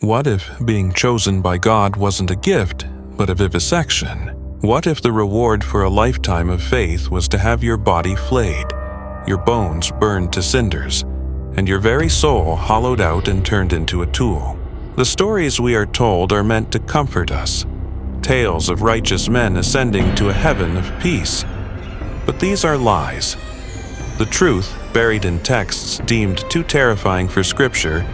What if being chosen by God wasn't a gift, but a vivisection? What if the reward for a lifetime of faith was to have your body flayed, your bones burned to cinders, and your very soul hollowed out and turned into a tool? The stories we are told are meant to comfort us, tales of righteous men ascending to a heaven of peace. But these are lies. The truth, buried in texts deemed too terrifying for Scripture,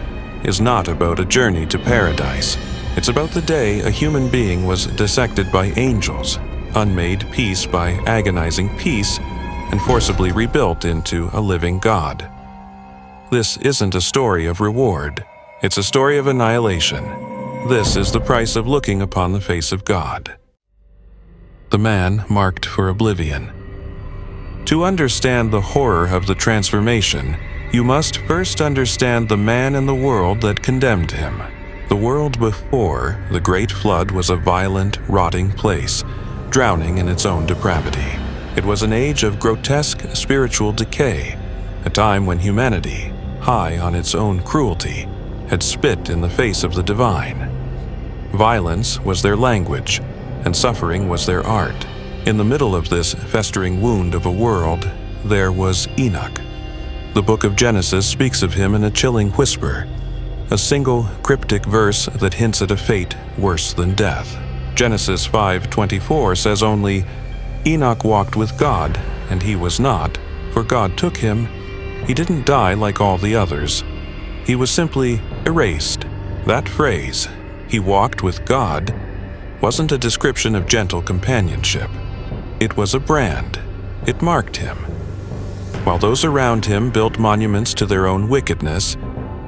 is not about a journey to paradise. It's about the day a human being was dissected by angels, unmade piece by agonizing piece, and forcibly rebuilt into a living God. This isn't a story of reward. It's a story of annihilation. This is the price of looking upon the face of God. The man marked for oblivion. To understand the horror of the transformation, you must first understand the man in the world that condemned him. The world before the great flood was a violent, rotting place, drowning in its own depravity. It was an age of grotesque spiritual decay, a time when humanity, high on its own cruelty, had spit in the face of the divine. Violence was their language, and suffering was their art. In the middle of this festering wound of a world, there was Enoch. The book of Genesis speaks of him in a chilling whisper, a single cryptic verse that hints at a fate worse than death. Genesis 5:24 says only, "Enoch walked with God, and he was not, for God took him. He didn't die like all the others. He was simply erased." That phrase, "he walked with God," wasn't a description of gentle companionship. It was a brand. It marked him. While those around him built monuments to their own wickedness,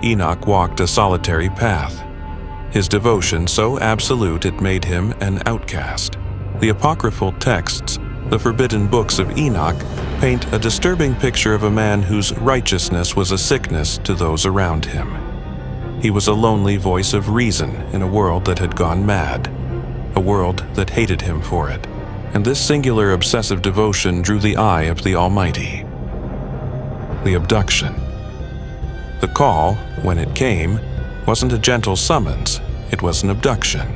Enoch walked a solitary path. His devotion so absolute it made him an outcast. The apocryphal texts, the forbidden books of Enoch, paint a disturbing picture of a man whose righteousness was a sickness to those around him. He was a lonely voice of reason in a world that had gone mad, a world that hated him for it. And this singular obsessive devotion drew the eye of the Almighty. The abduction. The call, when it came, wasn't a gentle summons, it was an abduction.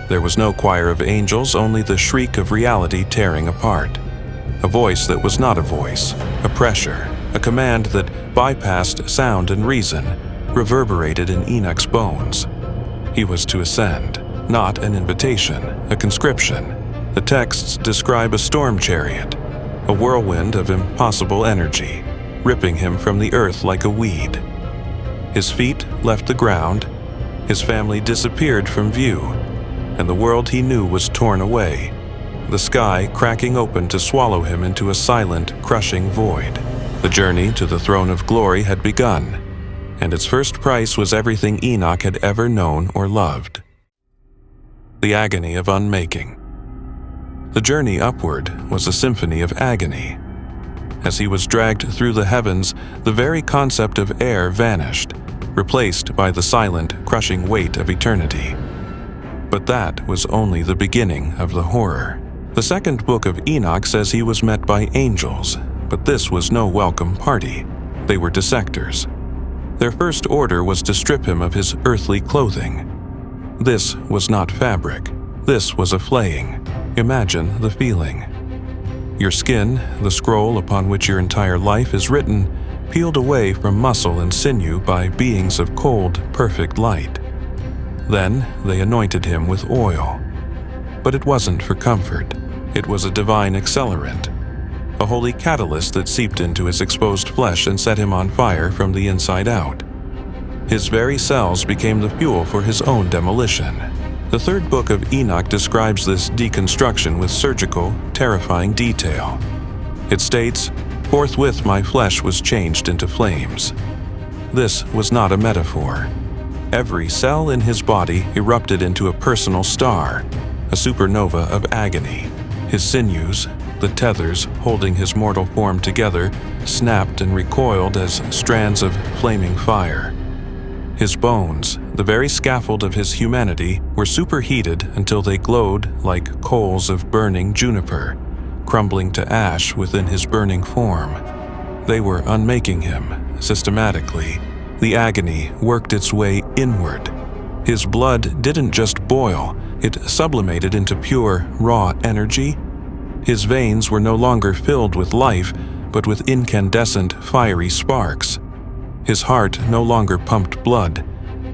There was no choir of angels, only the shriek of reality tearing apart. A voice that was not a voice, a pressure, a command that bypassed sound and reason, reverberated in Enoch's bones. He was to ascend, not an invitation, a conscription. The texts describe a storm chariot, a whirlwind of impossible energy, ripping him from the earth like a weed. His feet left the ground, his family disappeared from view, and the world he knew was torn away, the sky cracking open to swallow him into a silent, crushing void. The journey to the throne of glory had begun, and its first price was everything Enoch had ever known or loved. The agony of unmaking. The journey upward was a symphony of agony. As he was dragged through the heavens, the very concept of air vanished, replaced by the silent, crushing weight of eternity. But that was only the beginning of the horror. The second book of Enoch says he was met by angels, but this was no welcome party. They were dissectors. Their first order was to strip him of his earthly clothing. This was not fabric. This was a flaying. Imagine the feeling. Your skin, the scroll upon which your entire life is written, peeled away from muscle and sinew by beings of cold, perfect light. Then they anointed him with oil. But it wasn't for comfort. It was a divine accelerant, a holy catalyst that seeped into his exposed flesh and set him on fire from the inside out. His very cells became the fuel for his own demolition. The third book of Enoch describes this deconstruction with surgical, terrifying detail. It states, "Forthwith my flesh was changed into flames." This was not a metaphor. Every cell in his body erupted into a personal star, a supernova of agony. His sinews, the tethers holding his mortal form together, snapped and recoiled as strands of flaming fire. His bones, the very scaffold of his humanity, were superheated until they glowed like coals of burning juniper, crumbling to ash within his burning form. They were unmaking him, systematically. The agony worked its way inward, His blood didn't just boil, it sublimated into pure, raw energy. His veins were no longer filled with life, but with incandescent, fiery sparks. His heart no longer pumped blood.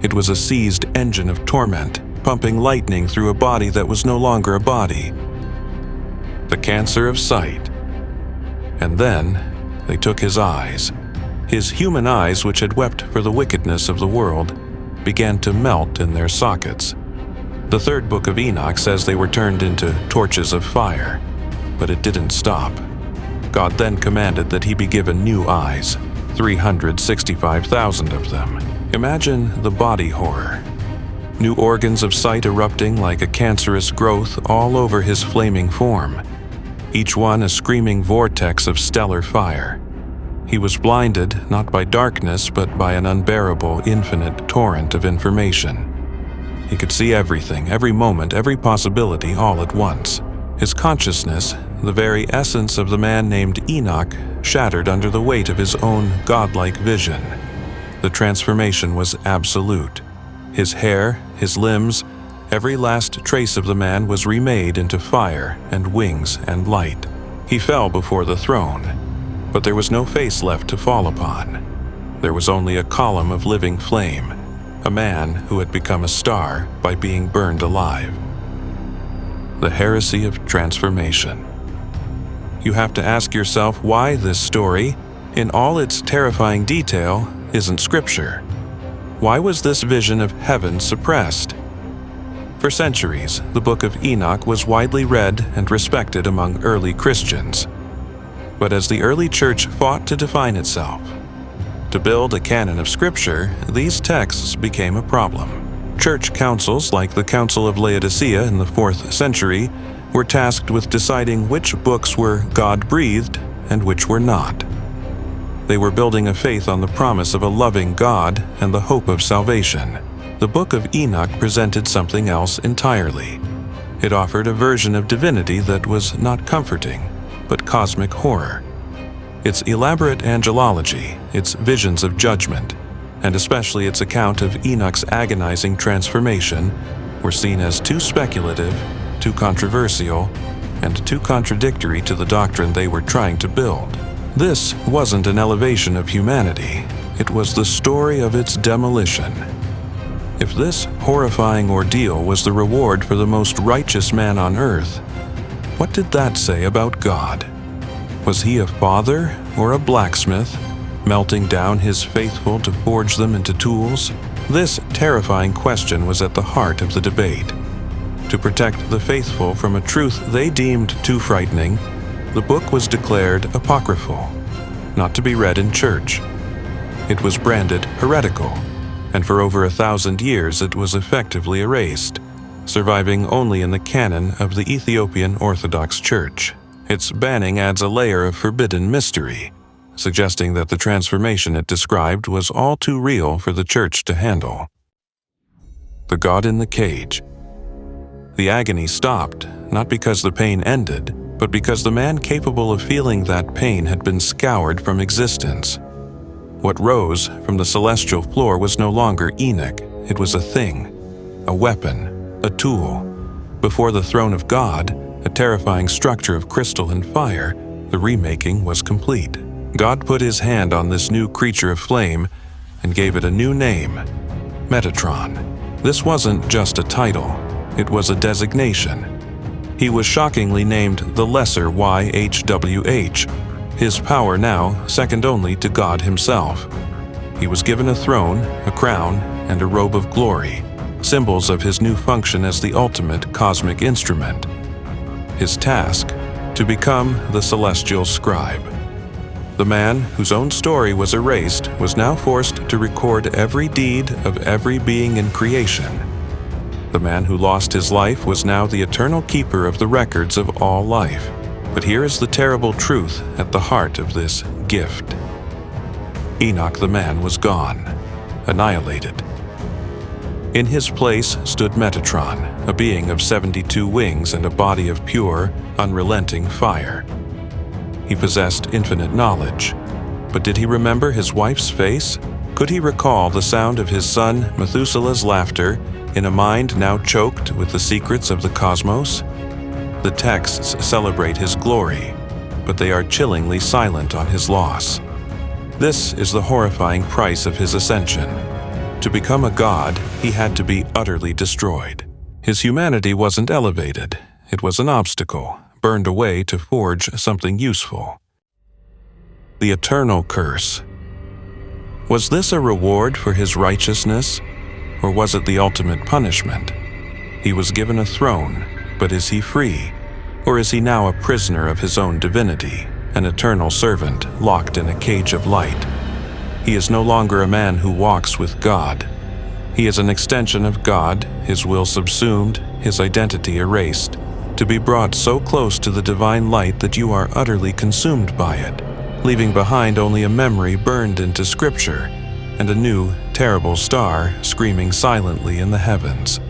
It was a seized engine of torment, pumping lightning through a body that was no longer a body. The cancer of sight. And then they took his eyes. His human eyes, which had wept for the wickedness of the world, began to melt in their sockets. The third book of Enoch says they were turned into torches of fire, but it didn't stop. God then commanded that he be given new eyes, 365,000 of them. Imagine the body horror. New organs of sight erupting like a cancerous growth all over his flaming form, each one a screaming vortex of stellar fire. He was blinded not by darkness but by an unbearable, infinite torrent of information. He could see everything, every moment, every possibility all at once. His consciousness, the very essence of the man named Enoch, shattered under the weight of his own godlike vision. The transformation was absolute. His hair, his limbs, every last trace of the man was remade into fire and wings and light. He fell before the throne, but there was no face left to fall upon. There was only a column of living flame, a man who had become a star by being burned alive. The heresy of transformation. You have to ask yourself why this story, in all its terrifying detail, isn't scripture. Why was this vision of heaven suppressed? For centuries, the Book of Enoch was widely read and respected among early Christians. But as the early church fought to define itself, to build a canon of scripture, these texts became a problem. Church councils like the Council of Laodicea in the 4th century were tasked with deciding which books were God-breathed and which were not. They were building a faith on the promise of a loving God and the hope of salvation. The Book of Enoch presented something else entirely. It offered a version of divinity that was not comforting, but cosmic horror. Its elaborate angelology, its visions of judgment, and especially its account of Enoch's agonizing transformation, were seen as too speculative, too controversial, and too contradictory to the doctrine they were trying to build. This wasn't an elevation of humanity, it was the story of its demolition. If this horrifying ordeal was the reward for the most righteous man on earth, what did that say about God? Was he a father or a blacksmith, melting down his faithful to forge them into tools? This terrifying question was at the heart of the debate. To protect the faithful from a truth they deemed too frightening, the book was declared apocryphal, not to be read in church. It was branded heretical, and for over 1,000 years it was effectively erased, surviving only in the canon of the Ethiopian Orthodox Church. Its banning adds a layer of forbidden mystery, suggesting that the transformation it described was all too real for the church to handle. The God in the cage. The agony stopped, not because the pain ended, but because the man capable of feeling that pain had been scoured from existence. What rose from the celestial floor was no longer Enoch, it was a thing, a weapon, a tool. Before the throne of God, a terrifying structure of crystal and fire, the remaking was complete. God put his hand on this new creature of flame and gave it a new name, Metatron. This wasn't just a title, it was a designation. He was shockingly named the Lesser YHWH, his power now second only to God himself. He was given a throne, a crown, and a robe of glory, symbols of his new function as the ultimate cosmic instrument. His task, to become the celestial scribe. The man whose own story was erased was now forced to record every deed of every being in creation. The man who lost his life was now the eternal keeper of the records of all life. But here is the terrible truth at the heart of this gift. Enoch the man was gone, annihilated. In his place stood Metatron, a being of 72 wings and a body of pure, unrelenting fire. He possessed infinite knowledge, but did he remember his wife's face? Could he recall the sound of his son Methuselah's laughter in a mind now choked with the secrets of the cosmos? The texts celebrate his glory, but they are chillingly silent on his loss. This is the horrifying price of his ascension. To become a god, he had to be utterly destroyed. His humanity wasn't elevated. It was an obstacle, burned away to forge something useful. The eternal curse. Was this a reward for his righteousness, or was it the ultimate punishment? He was given a throne, but is he free? Or is he now a prisoner of his own divinity, an eternal servant locked in a cage of light? He is no longer a man who walks with God. He is an extension of God, his will subsumed, his identity erased, to be brought so close to the divine light that you are utterly consumed by it, leaving behind only a memory burned into Scripture and a new, terrible star screaming silently in the heavens.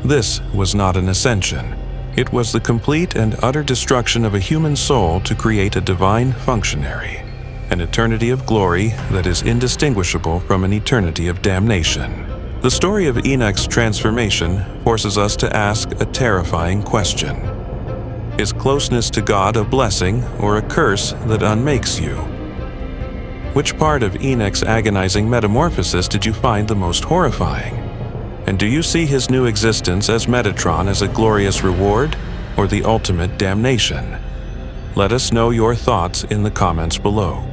This was not an ascension. It was the complete and utter destruction of a human soul to create a divine functionary, an eternity of glory that is indistinguishable from an eternity of damnation. The story of Enoch's transformation forces us to ask a terrifying question. Is closeness to God a blessing or a curse that unmakes you? Which part of Enoch's agonizing metamorphosis did you find the most horrifying? And do you see his new existence as Metatron as a glorious reward or the ultimate damnation? Let us know your thoughts in the comments below.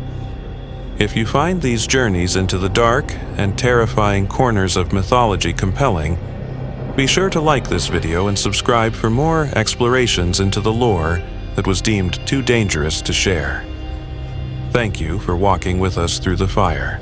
If you find these journeys into the dark and terrifying corners of mythology compelling, be sure to like this video and subscribe for more explorations into the lore that was deemed too dangerous to share. Thank you for walking with us through the fire.